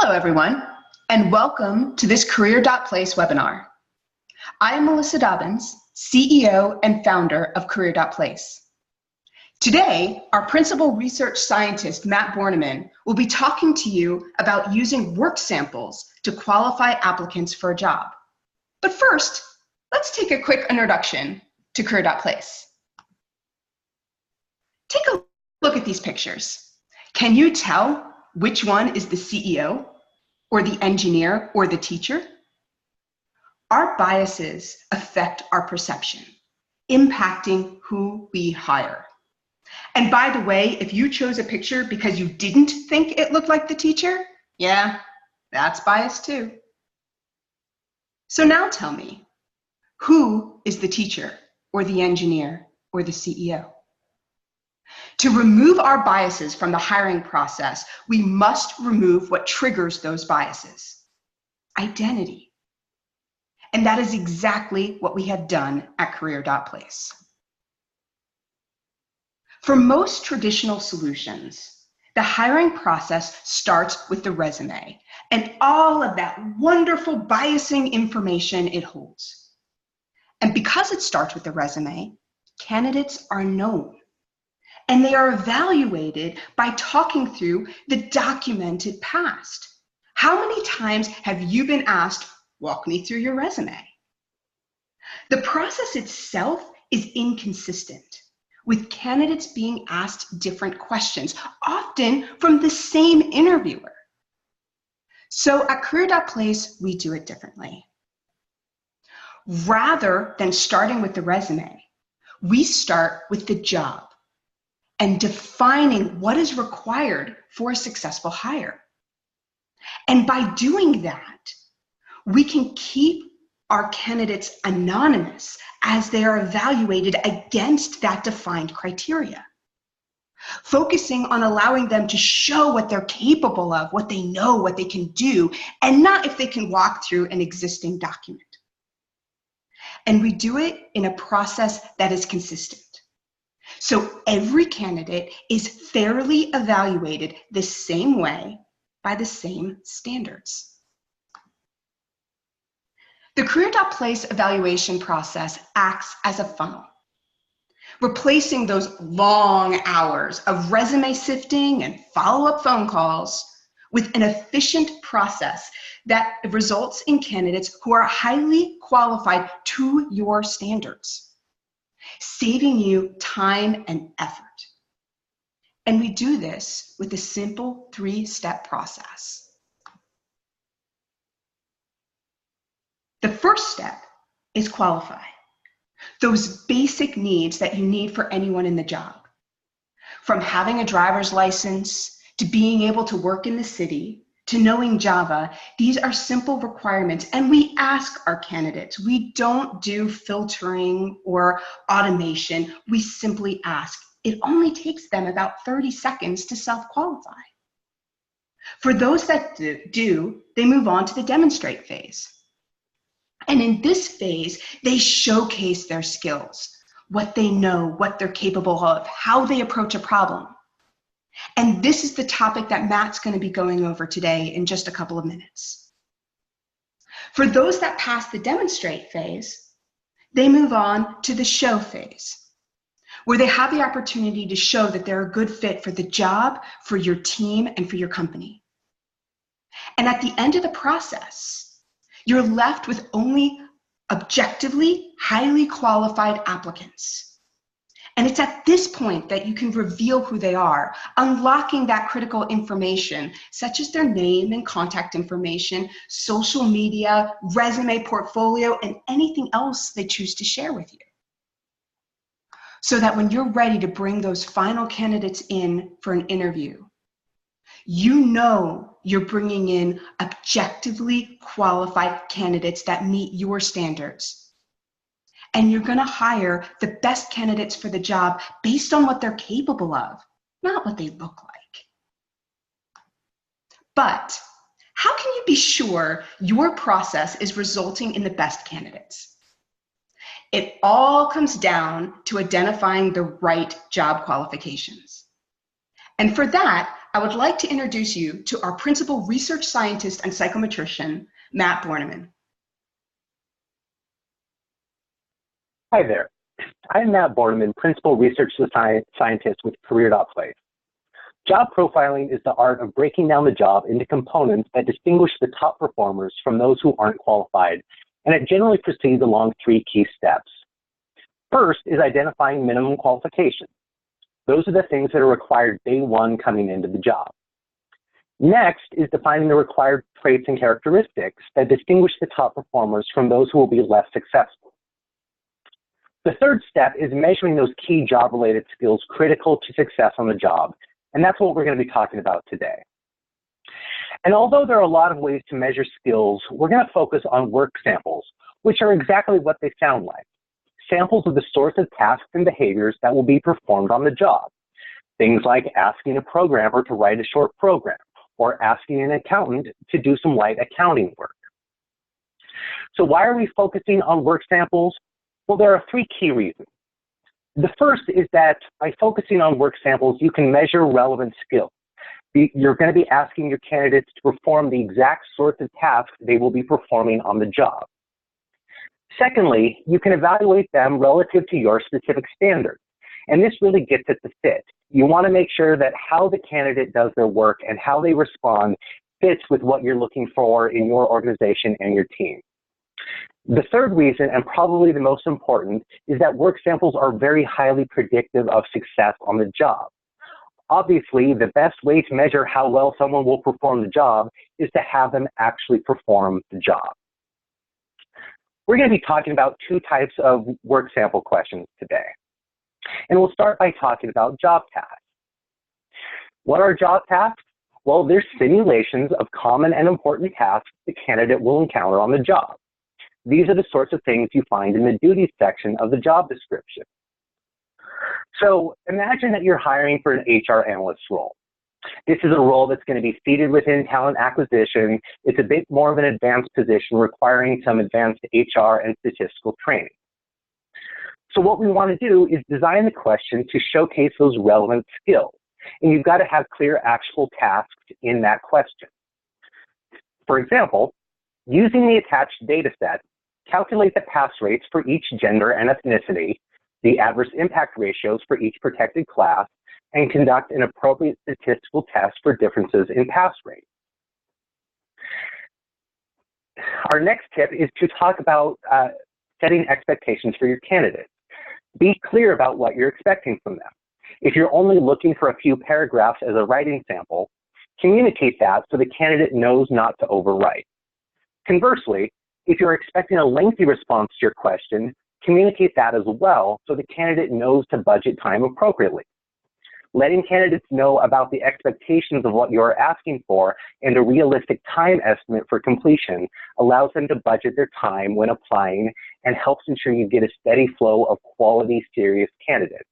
Hello, everyone, and welcome to this career.place webinar. I am Melissa Dobbins, CEO and founder of career.place. Today, our principal research scientist, Matt Borneman, will be talking to you about using work samples to qualify applicants for a job. But first, let's take a quick introduction to career.place. Take a look at these pictures. Can you tell which one is the CEO, or the engineer, or the teacher? Our biases affect our perception, impacting who we hire. And by the way, if you chose a picture because you didn't think it looked like the teacher, yeah, that's bias too. So now tell me, who is the teacher, or the engineer, or the CEO? To remove our biases from the hiring process, we must remove what triggers those biases: identity. And that is exactly what we have done at career.place. For most traditional solutions, the hiring process starts with the resume and all of that wonderful biasing information it holds. And because it starts with the resume, candidates are known. And they are evaluated by talking through the documented past. How many times have you been asked, walk me through your resume? The process itself is inconsistent, with candidates being asked different questions, often from the same interviewer. So at career.place, we do it differently. Rather than starting with the resume, we start with the job and defining what is required for a successful hire. And by doing that, we can keep our candidates anonymous as they are evaluated against that defined criteria, focusing on allowing them to show what they're capable of, what they know, what they can do, and not if they can walk through an existing document. And we do it in a process that is consistent. So every candidate is fairly evaluated the same way by the same standards. The career.place evaluation process acts as a funnel, replacing those long hours of resume sifting and follow-up phone calls with an efficient process that results in candidates who are highly qualified to your standards, saving you time and effort. And we do this with a simple 3-step process. The first step is qualify. Those basic needs that you need for anyone in the job. From having a driver's license, to being able to work in the city, to knowing Java, these are simple requirements, and we ask our candidates. We don't do filtering or automation. We simply ask. It only takes them about 30 seconds to self-qualify. For those that do, they move on to the demonstrate phase. And in this phase, they showcase their skills, what they know, what they're capable of, how they approach a problem. And this is the topic that Matt's going to be going over today in just a couple of minutes. For those that pass the demonstrate phase, they move on to the show phase, where they have the opportunity to show that they're a good fit for the job, for your team, and for your company. And at the end of the process, you're left with only objectively highly qualified applicants. And it's at this point that you can reveal who they are, unlocking that critical information, such as their name and contact information, social media, resume, portfolio, and anything else they choose to share with you. So that when you're ready to bring those final candidates in for an interview, you know you're bringing in objectively qualified candidates that meet your standards. And you're going to hire the best candidates for the job based on what they're capable of, not what they look like. But how can you be sure your process is resulting in the best candidates? It all comes down to identifying the right job qualifications. And for that, I would like to introduce you to our principal research scientist and psychometrician, Matt Borneman. Hi there. I'm Matt Borneman, Principal Research Scientist with career.place. Job profiling is the art of breaking down the job into components that distinguish the top performers from those who aren't qualified, and it generally proceeds along 3 key steps. First is identifying minimum qualifications. Those are the things that are required day one coming into the job. Next is defining the required traits and characteristics that distinguish the top performers from those who will be less successful. The third step is measuring those key job-related skills critical to success on the job, and that's what we're going to be talking about today. And although there are a lot of ways to measure skills, we're going to focus on work samples, which are exactly what they sound like. Samples of the sorts of tasks and behaviors that will be performed on the job. Things like asking a programmer to write a short program, or asking an accountant to do some light accounting work. So why are we focusing on work samples? Well, there are 3 key reasons. The first is that by focusing on work samples, you can measure relevant skills. You're going to be asking your candidates to perform the exact sorts of tasks they will be performing on the job. Secondly, you can evaluate them relative to your specific standards. And this really gets at the fit. You want to make sure that how the candidate does their work and how they respond fits with what you're looking for in your organization and your team. The third reason, and probably the most important, is that work samples are very highly predictive of success on the job. Obviously, the best way to measure how well someone will perform the job is to have them actually perform the job. We're going to be talking about 2 types of work sample questions today. And we'll start by talking about job tasks. What are job tasks? Well, they're simulations of common and important tasks the candidate will encounter on the job. These are the sorts of things you find in the duties section of the job description. So imagine that you're hiring for an HR analyst role. This is a role that's going to be seated within talent acquisition. It's a bit more of an advanced position requiring some advanced HR and statistical training. So what we want to do is design the question to showcase those relevant skills. And you've got to have clear actual tasks in that question. For example, using the attached data set, calculate the pass rates for each gender and ethnicity, the adverse impact ratios for each protected class, and conduct an appropriate statistical test for differences in pass rate. Our next tip is to talk about setting expectations for your candidates. Be clear about what you're expecting from them. If you're only looking for a few paragraphs as a writing sample, communicate that so the candidate knows not to overwrite. Conversely, if you're expecting a lengthy response to your question, communicate that as well so the candidate knows to budget time appropriately. Letting candidates know about the expectations of what you're asking for and a realistic time estimate for completion allows them to budget their time when applying and helps ensure you get a steady flow of quality, serious candidates.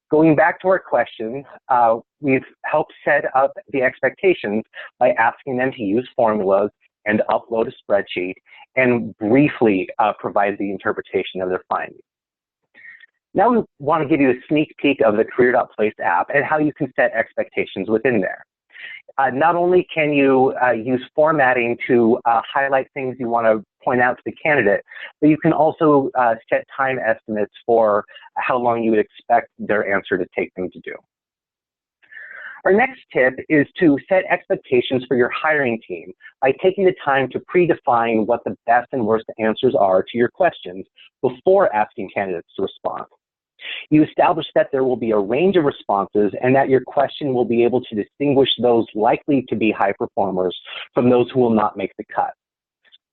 Going back to our question, we've helped set up the expectations by asking them to use formulas and upload a spreadsheet and briefly provide the interpretation of their findings. Now we want to give you a sneak peek of the career.place app and how you can set expectations within there. Not only can you use formatting to highlight things you want to point out to the candidate, but you can also set time estimates for how long you would expect their answer to take them to do. Our next tip is to set expectations for your hiring team by taking the time to predefine what the best and worst answers are to your questions before asking candidates to respond. You establish that there will be a range of responses and that your question will be able to distinguish those likely to be high performers from those who will not make the cut.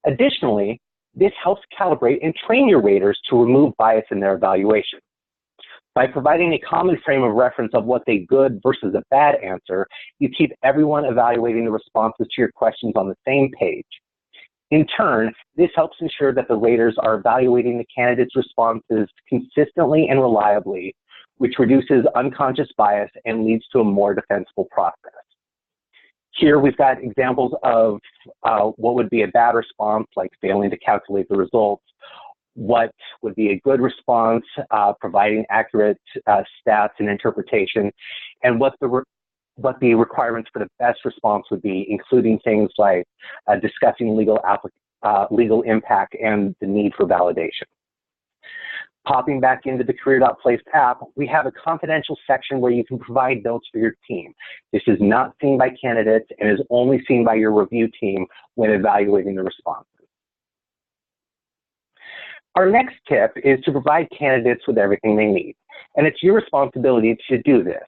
Additionally, this helps calibrate and train your raters to remove bias in their evaluation. By providing a common frame of reference of what's a good versus a bad answer, you keep everyone evaluating the responses to your questions on the same page. In turn, this helps ensure that the raters are evaluating the candidate's responses consistently and reliably, which reduces unconscious bias and leads to a more defensible process. Here we've got examples of what would be a bad response, like failing to calculate the results, what would be a good response, providing accurate stats and interpretation, and what the what the requirements for the best response would be, including things like discussing legal impact and the need for validation. Popping back into the career.place app, we have a confidential section where you can provide notes for your team. This is not seen by candidates and is only seen by your review team when evaluating the responses. Our next tip is to provide candidates with everything they need, and it's your responsibility to do this.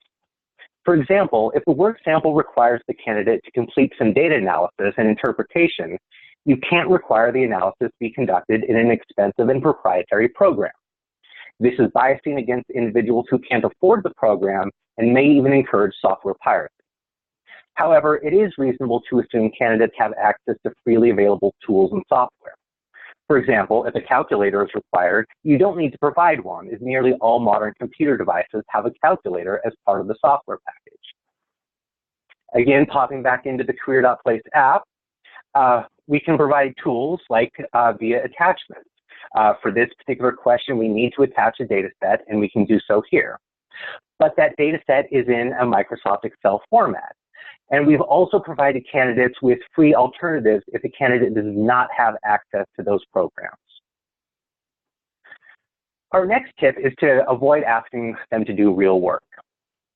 For example, if the work sample requires the candidate to complete some data analysis and interpretation, you can't require the analysis be conducted in an expensive and proprietary program. This is biasing against individuals who can't afford the program and may even encourage software piracy. However, it is reasonable to assume candidates have access to freely available tools and software. For example, if a calculator is required, you don't need to provide one, as nearly all modern computer devices have a calculator as part of the software package. Again, popping back into the career.place app, we can provide tools like via attachments. For this particular question, we need to attach a data set, and we can do so here. But that data set is in a Microsoft Excel format. And we've also provided candidates with free alternatives if a candidate does not have access to those programs. Our next tip is to avoid asking them to do real work.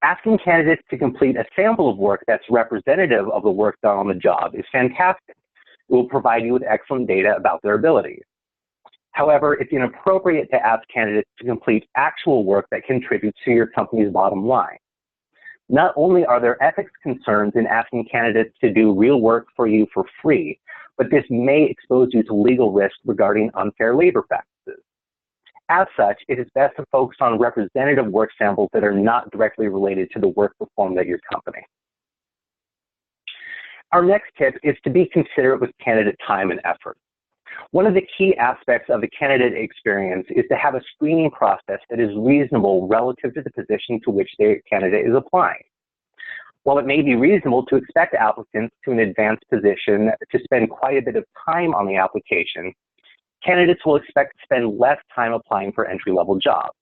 Asking candidates to complete a sample of work that's representative of the work done on the job is fantastic. It will provide you with excellent data about their abilities. However, it's inappropriate to ask candidates to complete actual work that contributes to your company's bottom line. Not only are there ethics concerns in asking candidates to do real work for you for free, but this may expose you to legal risk regarding unfair labor practices. As such, it is best to focus on representative work samples that are not directly related to the work performed at your company. Our next tip is to be considerate with candidate time and effort. One of the key aspects of the candidate experience is to have a screening process that is reasonable relative to the position to which the candidate is applying. While it may be reasonable to expect applicants to an advanced position to spend quite a bit of time on the application, candidates will expect to spend less time applying for entry-level jobs.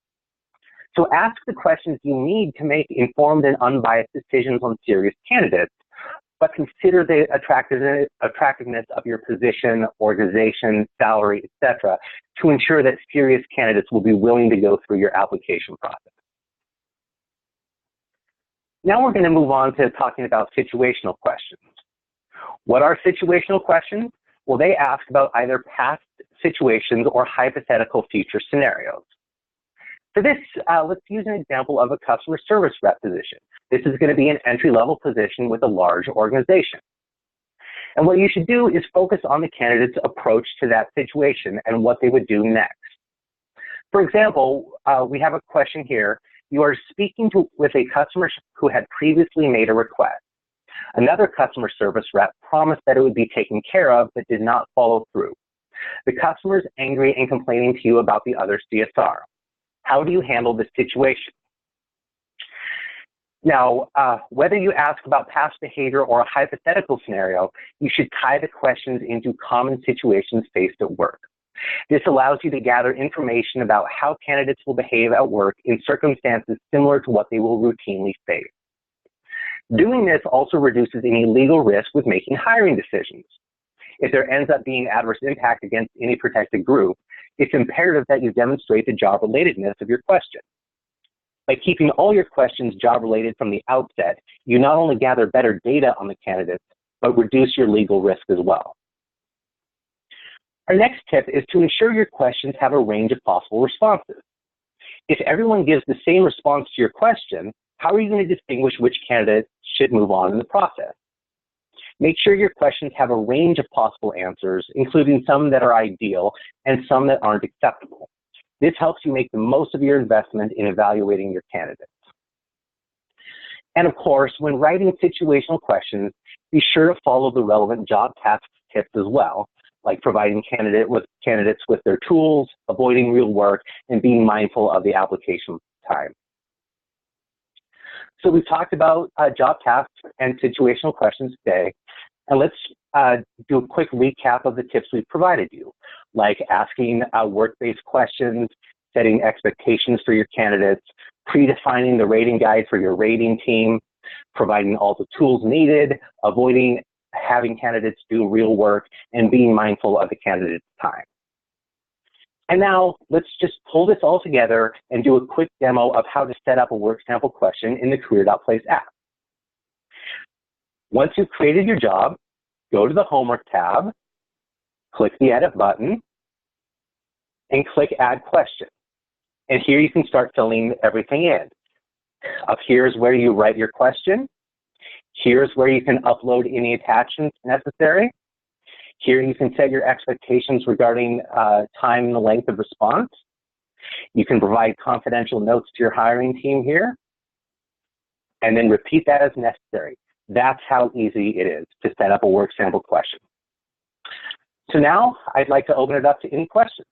So ask the questions you need to make informed and unbiased decisions on serious candidates, but consider the attractiveness of your position, organization, salary, etc., to ensure that serious candidates will be willing to go through your application process. Now we're going to move on to talking about situational questions. What are situational questions? Well, they ask about either past situations or hypothetical future scenarios. For this, let's use an example of a customer service rep position. This is going to be an entry-level position with a large organization. And what you should do is focus on the candidate's approach to that situation and what they would do next. For example, we have a question here. You are speaking with a customer who had previously made a request. Another customer service rep promised that it would be taken care of, but did not follow through. The customer is angry and complaining to you about the other CSR. How do you handle this situation? Now, whether you ask about past behavior or a hypothetical scenario, you should tie the questions into common situations faced at work. This allows you to gather information about how candidates will behave at work in circumstances similar to what they will routinely face. Doing this also reduces any legal risk with making hiring decisions. If there ends up being adverse impact against any protected group, it's imperative that you demonstrate the job relatedness of your question. By keeping all your questions job related from the outset, you not only gather better data on the candidates, but reduce your legal risk as well. Our next tip is to ensure your questions have a range of possible responses. If everyone gives the same response to your question, how are you going to distinguish which candidate should move on in the process? Make sure your questions have a range of possible answers, including some that are ideal and some that aren't acceptable. This helps you make the most of your investment in evaluating your candidates. And of course, when writing situational questions, be sure to follow the relevant job task tips as well, like providing candidates with their tools, avoiding real work, and being mindful of the application time. So we've talked about job tasks and situational questions today, and let's do a quick recap of the tips we've provided you, like asking work-based questions, setting expectations for your candidates, predefining the rating guide for your rating team, providing all the tools needed, avoiding having candidates do real work, and being mindful of the candidate's time. And now let's just pull this all together and do a quick demo of how to set up a work sample question in the career.place app. Once you've created your job, go to the Homework tab, click the Edit button, and click Add Question. And here you can start filling everything in. Up here is where you write your question. Here's where you can upload any attachments necessary. Here you can set your expectations regarding time and the length of response. You can provide confidential notes to your hiring team here, and then repeat that as necessary. That's how easy it is to set up a work sample question. So now I'd like to open it up to any questions.